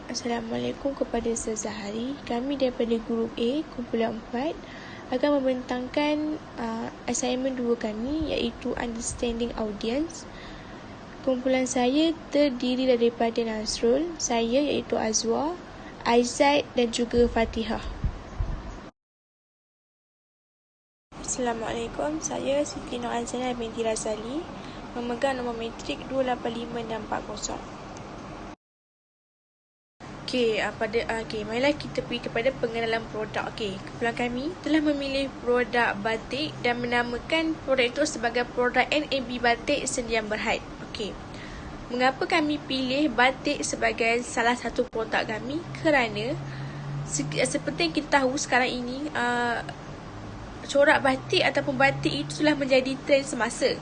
Assalamualaikum kepada Ustazah Hari. Kami daripada Grup A, kumpulan 4 akan membentangkan assignment 2 kami, iaitu Understanding Audience. Kumpulan saya terdiri daripada Nasrul, saya iaitu Azwar, Aizat dan juga Fatihah. Assalamualaikum, saya Siti Nur Azana binti Razali, memegang nombor matrik 285640. Marilah kita pergi kepada pengenalan produk. Kumpulan kami telah memilih produk batik dan menamakan produk itu sebagai produk NAB Batik Sendian Berhad. Mengapa kami pilih batik sebagai salah satu produk kami? Kerana seperti yang kita tahu sekarang ini, corak batik ataupun batik itu telah menjadi trend semasa.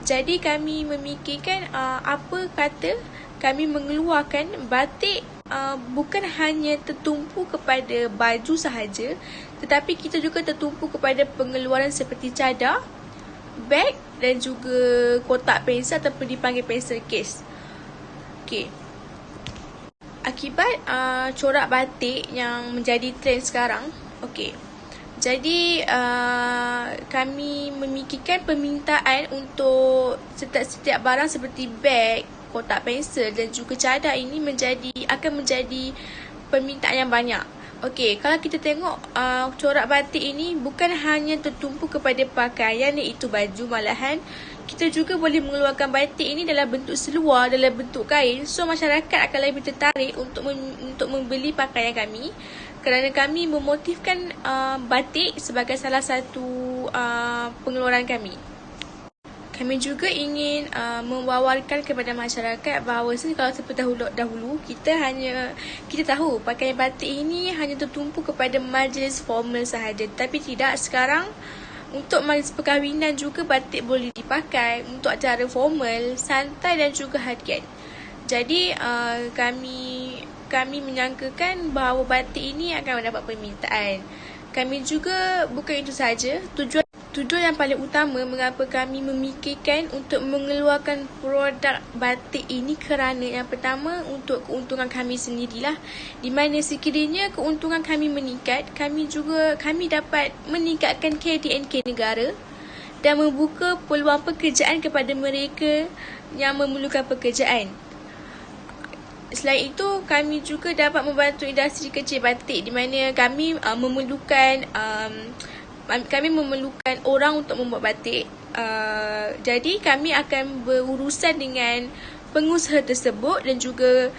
Jadi kami memikirkan apa kata kami mengeluarkan batik bukan hanya tertumpu kepada baju sahaja, tetapi kita juga tertumpu kepada pengeluaran seperti cadar, beg dan juga kotak pensel ataupun dipanggil pensel case. Akibat corak batik yang menjadi trend sekarang, jadi kami memikirkan permintaan untuk setiap barang seperti beg, kotak pensel dan juga cadar ini akan menjadi permintaan yang banyak. Kalau kita tengok corak batik ini bukan hanya tertumpu kepada pakaian iaitu baju, malahan kita juga boleh mengeluarkan batik ini dalam bentuk seluar, dalam bentuk kain. So masyarakat akan lebih tertarik untuk membeli pakaian kami kerana kami memotifkan batik sebagai salah satu pengeluaran kami. Kami juga ingin mewawarkan kepada masyarakat bahawa kalau seperti dahulu kita tahu pakaian batik ini hanya tertumpu kepada majlis formal sahaja, tapi tidak. Sekarang untuk majlis perkahwinan juga batik boleh dipakai, untuk acara formal, santai dan juga harian. Jadi kami menyangkakan bahawa batik ini akan mendapat permintaan. Kami juga bukan itu sahaja, Tujuan yang paling utama mengapa kami memikirkan untuk mengeluarkan produk batik ini kerana yang pertama untuk keuntungan kami sendirilah, di mana sekiranya keuntungan kami meningkat, kami dapat meningkatkan KDNK negara dan membuka peluang pekerjaan kepada mereka yang memerlukan pekerjaan. Selain itu, kami juga dapat membantu industri kecil batik, di mana kami memerlukan orang untuk membuat batik. Jadi kami akan berurusan dengan pengusaha tersebut dan juga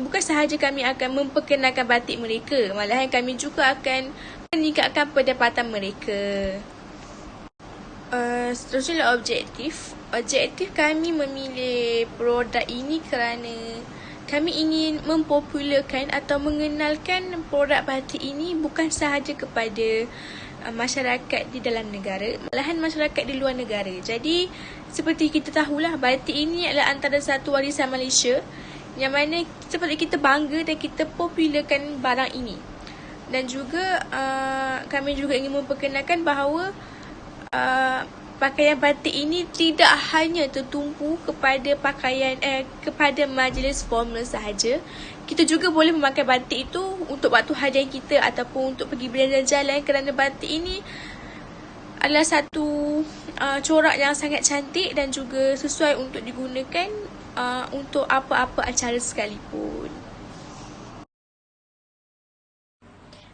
bukan sahaja kami akan memperkenalkan batik mereka, malahan kami juga akan meningkatkan pendapatan mereka. Seterusnya objektif kami memilih produk ini kerana kami ingin mempopularkan atau mengenalkan produk batik ini bukan sahaja kepada masyarakat di dalam negara, malahan masyarakat di luar negara. Jadi seperti kita tahulah, batik ini adalah antara satu warisan Malaysia yang mana seperti kita bangga dan kita popularkan barang ini. Dan juga kami juga ingin memperkenalkan bahawa pakaian batik ini tidak hanya tertumpu kepada kepada majlis formal sahaja. Kita juga boleh memakai batik itu untuk waktu harian kita ataupun untuk pergi berjalan-jalan, kerana batik ini adalah satu corak yang sangat cantik dan juga sesuai untuk digunakan untuk apa-apa acara sekalipun.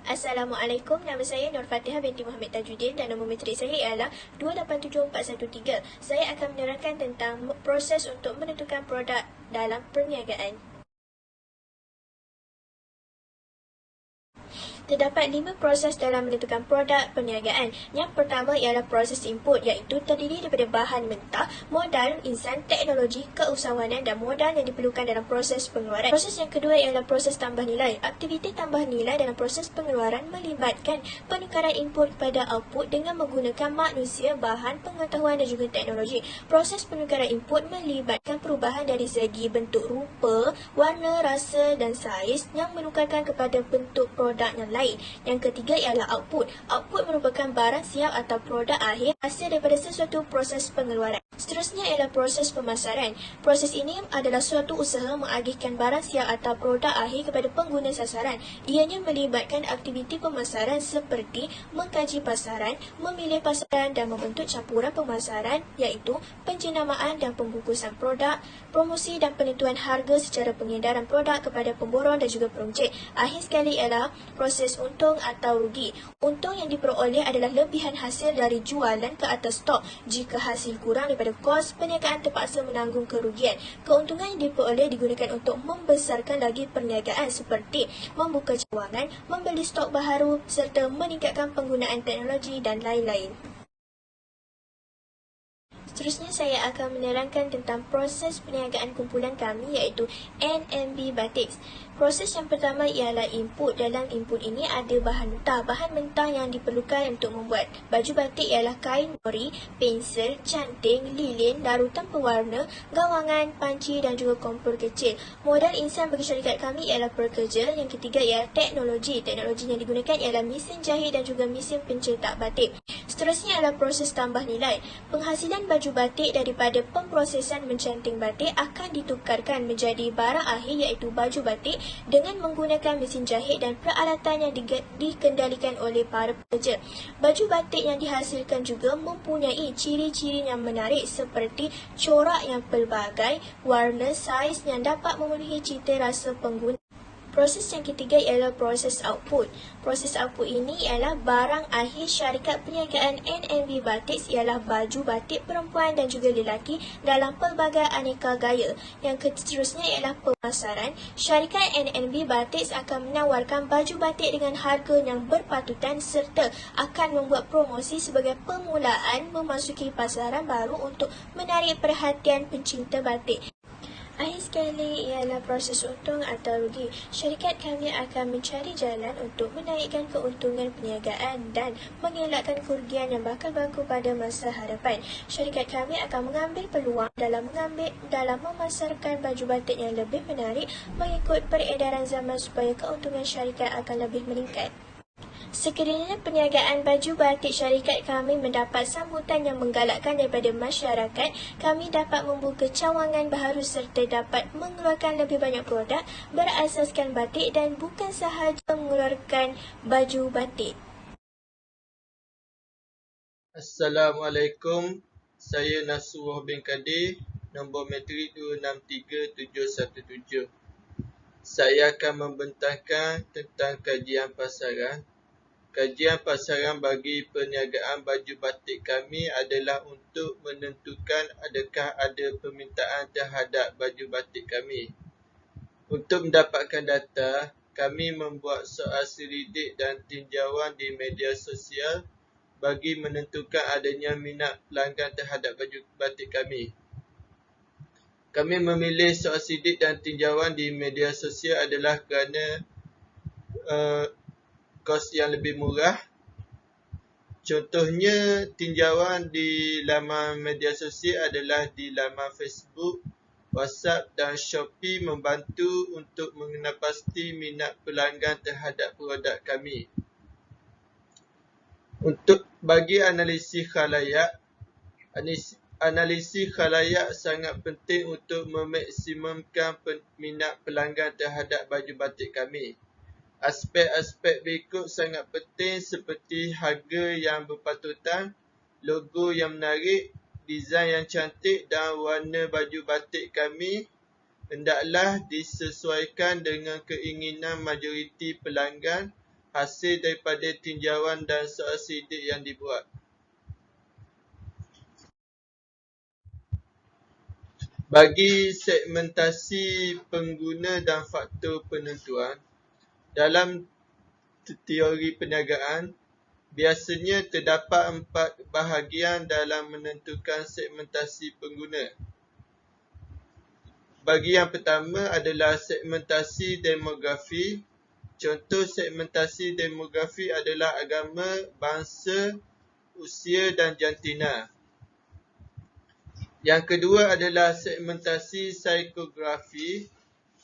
Assalamualaikum, nama saya Nur Fatihah binti Muhammad Tajuddin dan nombor matrik saya ialah 287413. Saya akan menerangkan tentang proses untuk menentukan produk dalam perniagaan. Terdapat 5 proses dalam menentukan produk perniagaan. Yang pertama ialah proses input, iaitu terdiri daripada bahan mentah, modal, insan, teknologi, keusahawanan dan modal yang diperlukan dalam proses pengeluaran. Proses yang kedua ialah proses tambah nilai. Aktiviti tambah nilai dalam proses pengeluaran melibatkan penukaran input pada output dengan menggunakan manusia, bahan, pengetahuan dan juga teknologi. Proses penukaran input melibatkan perubahan dari segi bentuk rupa, warna, rasa dan saiz yang menukarkan kepada bentuk produk yang lain. Yang ketiga ialah output. Output merupakan barang siap atau produk akhir hasil daripada sesuatu proses pengeluaran. Seterusnya ialah proses pemasaran. Proses ini adalah suatu usaha mengagihkan barang siap atau produk akhir kepada pengguna sasaran. Ianya melibatkan aktiviti pemasaran seperti mengkaji pasaran, memilih pasaran dan membentuk campuran pemasaran iaitu penjenamaan dan pembungkusan produk, promosi dan penentuan harga secara pengedaran produk kepada pemborong dan juga peruncit. Akhir sekali ialah proses untung atau rugi. Untung yang diperoleh adalah lebihan hasil dari jualan ke atas stok. Jika hasil kurang daripada kos, perniagaan terpaksa menanggung kerugian. Keuntungan yang diperoleh digunakan untuk membesarkan lagi perniagaan seperti membuka cawangan, membeli stok baharu serta meningkatkan penggunaan teknologi dan lain-lain. Seterusnya saya akan menerangkan tentang proses perniagaan kumpulan kami iaitu NMB Batiks. Proses yang pertama ialah input. Dalam input ini ada bahan mentah. Bahan mentah yang diperlukan untuk membuat baju batik ialah kain mori, pensel, canting, lilin, larutan pewarna, gawangan, panci dan juga kompor kecil. Modal insan bagi syarikat kami ialah pekerja. Yang ketiga ialah teknologi. Teknologi yang digunakan ialah mesin jahit dan juga mesin pencetak batik. Seterusnya adalah proses tambah nilai. Penghasilan baju batik daripada pemprosesan mencanting batik akan ditukarkan menjadi barang akhir iaitu baju batik dengan menggunakan mesin jahit dan peralatan yang dikendalikan oleh para pekerja. Baju batik yang dihasilkan juga mempunyai ciri-ciri yang menarik seperti corak yang pelbagai, warna, saiz yang dapat memenuhi cita rasa pengguna. Proses yang ketiga ialah proses output. Proses output ini ialah barang akhir syarikat perniagaan NMB Batiks ialah baju batik perempuan dan juga lelaki dalam pelbagai aneka gaya. Yang seterusnya ialah pemasaran. Syarikat NMB Batiks akan menawarkan baju batik dengan harga yang berpatutan serta akan membuat promosi sebagai permulaan memasuki pasaran baru untuk menarik perhatian pencinta batik. Akhir sekali ialah proses untung atau rugi. Syarikat kami akan mencari jalan untuk menaikkan keuntungan perniagaan dan mengelakkan kerugian yang bakal berlaku pada masa hadapan. Syarikat kami akan mengambil peluang dalam memasarkan baju batik yang lebih menarik mengikut peredaran zaman supaya keuntungan syarikat akan lebih meningkat. Sekiranya perniagaan baju batik syarikat kami mendapat sambutan yang menggalakkan daripada masyarakat, kami dapat membuka cawangan baharu serta dapat mengeluarkan lebih banyak produk berasaskan batik dan bukan sahaja mengeluarkan baju batik. Assalamualaikum, saya Nasuruh bin Kadir, nombor matrik 263717. Saya akan membentangkan tentang kajian pasaran. Kajian pasaran bagi perniagaan baju batik kami adalah untuk menentukan adakah ada permintaan terhadap baju batik kami. Untuk mendapatkan data, kami membuat soal selidik dan tinjauan di media sosial bagi menentukan adanya minat pelanggan terhadap baju batik kami. Kami memilih soal selidik dan tinjauan di media sosial adalah kerana kos yang lebih murah. Contohnya, tinjauan di laman media sosial adalah di laman Facebook, WhatsApp dan Shopee membantu untuk mengenal pasti minat pelanggan terhadap produk kami. Untuk bagi analisis khalayak sangat penting untuk memaksimumkan minat pelanggan terhadap baju batik kami. Aspek-aspek berikut sangat penting seperti harga yang berpatutan, logo yang menarik, desain yang cantik dan warna baju batik kami hendaklah disesuaikan dengan keinginan majoriti pelanggan hasil daripada tinjauan dan soal selidik yang dibuat. Bagi segmentasi pengguna dan faktor penentuan, dalam teori perniagaan, biasanya terdapat 4 bahagian dalam menentukan segmentasi pengguna. Bagi yang pertama adalah segmentasi demografi. Contoh segmentasi demografi adalah agama, bangsa, usia dan jantina. Yang kedua adalah segmentasi psikografi.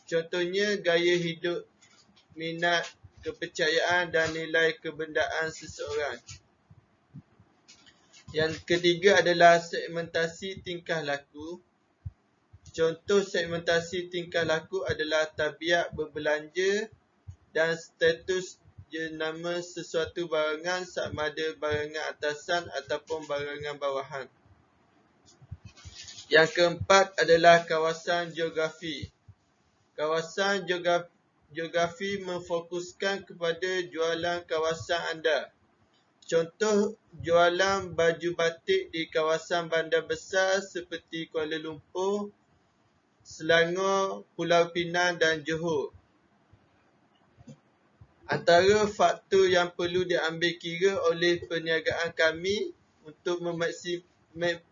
Contohnya gaya hidup, minat kepercayaan dan nilai kebendaan seseorang. Yang ketiga adalah segmentasi tingkah laku. Contoh segmentasi tingkah laku adalah tabiat berbelanja dan status jenama sesuatu barangan sama ada barangan atasan ataupun barangan bawahan. Yang keempat adalah kawasan geografi. Kawasan geografi memfokuskan kepada jualan kawasan anda. Contoh jualan baju batik di kawasan bandar besar seperti Kuala Lumpur, Selangor, Pulau Pinang dan Johor. Antara faktor yang perlu diambil kira oleh perniagaan kami untuk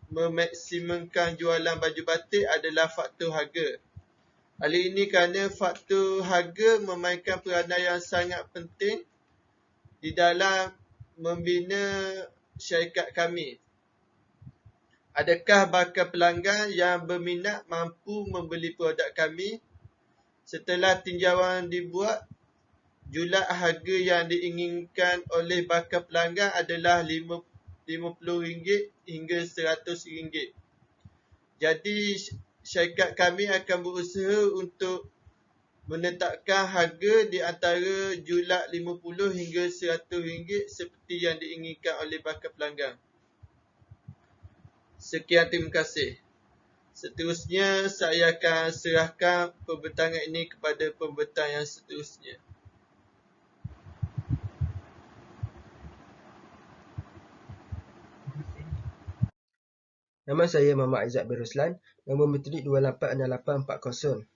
memaksimumkan jualan baju batik adalah faktor harga. Hal ini kerana faktor harga memainkan peranan yang sangat penting di dalam membina syarikat kami. Adakah bakal pelanggan yang berminat mampu membeli produk kami? Setelah tinjauan dibuat, julat harga yang diinginkan oleh bakal pelanggan adalah RM50 hingga RM100. Jadi, syarikat kami akan berusaha untuk menetapkan harga di antara julat RM50 hingga RM100 seperti yang diinginkan oleh bakal pelanggan. Sekian, terima kasih. Seterusnya, saya akan serahkan pembentangan ini kepada pembentang yang seterusnya. Nama saya Muhammad Aizat bin Ruslan, nombor metrik 286840.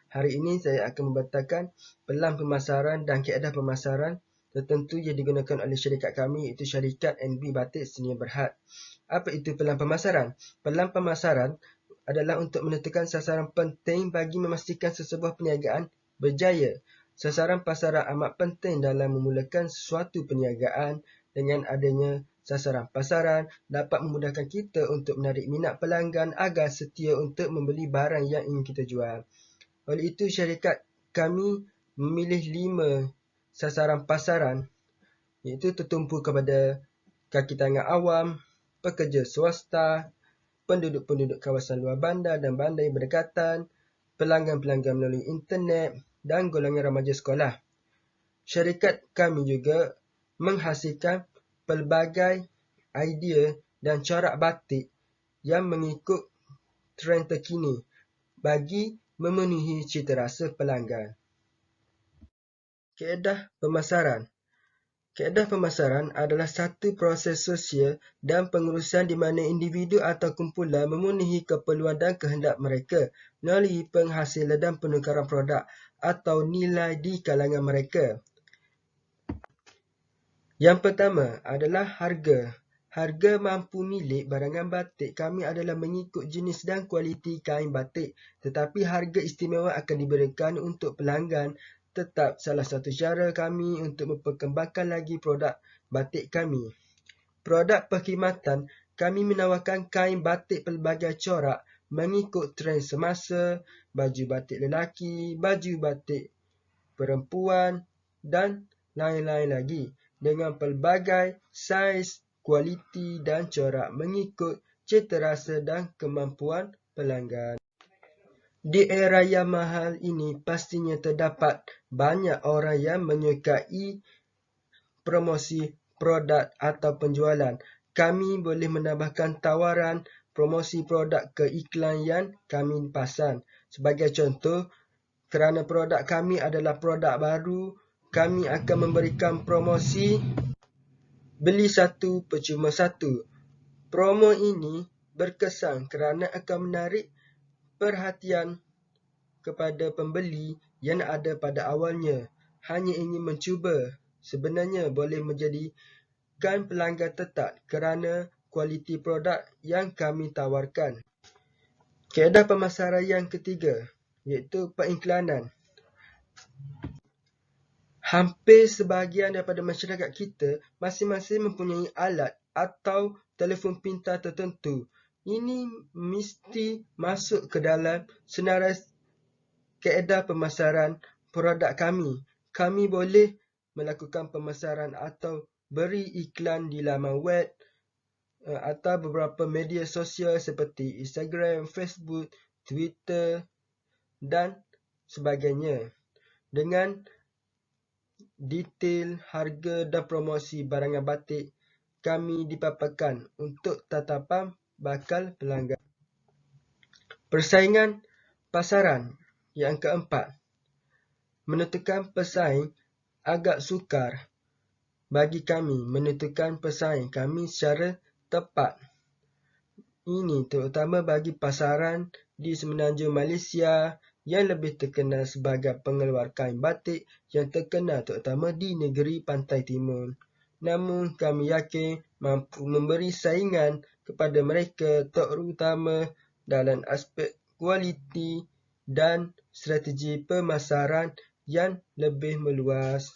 Hari ini saya akan membentangkan pelan pemasaran dan kaedah pemasaran tertentu yang digunakan oleh syarikat kami, iaitu syarikat NB Batik Sdn Bhd. Apa itu pelan pemasaran? Pelan pemasaran adalah untuk menentukan sasaran penting bagi memastikan sesebuah perniagaan berjaya. Sasaran pasaran amat penting dalam memulakan sesuatu perniagaan. Dengan adanya sasaran pasaran, dapat memudahkan kita untuk menarik minat pelanggan agar setia untuk membeli barang yang ingin kita jual. Oleh itu, syarikat kami memilih 5 sasaran pasaran, iaitu tertumpu kepada kaki tangan awam, pekerja swasta, penduduk-penduduk kawasan luar bandar dan bandar yang berdekatan, pelanggan-pelanggan melalui internet dan golongan remaja sekolah. Syarikat kami juga menghasilkan pelbagai idea dan corak batik yang mengikut trend terkini bagi memenuhi citarasa pelanggan. Kaedah pemasaran. Kaedah pemasaran adalah satu proses sosial dan pengurusan di mana individu atau kumpulan memenuhi keperluan dan kehendak mereka melalui penghasilan dan penukaran produk atau nilai di kalangan mereka. Yang pertama adalah harga. Harga mampu milik barangan batik kami adalah mengikut jenis dan kualiti kain batik, tetapi harga istimewa akan diberikan untuk pelanggan. Tetap salah satu cara kami untuk memperkembangkan lagi produk batik kami. Produk perkhidmatan, kami menawarkan kain batik pelbagai corak mengikut trend semasa, baju batik lelaki, baju batik perempuan dan lain-lain lagi, dengan pelbagai saiz, kualiti dan corak mengikut citarasa dan kemampuan pelanggan. Di era yang mahal ini, pastinya terdapat banyak orang yang menyukai promosi produk atau penjualan. Kami boleh menambahkan tawaran promosi produk ke iklan yang kami pasang. Sebagai contoh, kerana produk kami adalah produk baru, kami akan memberikan promosi beli 1 percuma 1. Promo ini berkesan kerana akan menarik perhatian kepada pembeli yang ada pada awalnya hanya ingin mencuba. Sebenarnya boleh menjadikan pelanggan tetap kerana kualiti produk yang kami tawarkan. Kaedah pemasaran yang ketiga, iaitu periklanan. Hampir sebahagian daripada masyarakat kita masing-masing mempunyai alat atau telefon pintar tertentu. Ini mesti masuk ke dalam senarai kaedah pemasaran produk kami. Kami boleh melakukan pemasaran atau beri iklan di laman web atau beberapa media sosial seperti Instagram, Facebook, Twitter dan sebagainya dengan detail harga dan promosi barangan batik kami dipaparkan untuk tatapan bakal pelanggan. Persaingan pasaran yang keempat, menentukan pesaing agak sukar bagi kami menentukan pesaing kami secara tepat. Ini terutama bagi pasaran di Semenanjung Malaysia yang lebih terkenal sebagai pengeluar kain batik yang terkenal terutama di negeri Pantai Timur. Namun kami yakin mampu memberi saingan kepada mereka terutama dalam aspek kualiti dan strategi pemasaran yang lebih meluas.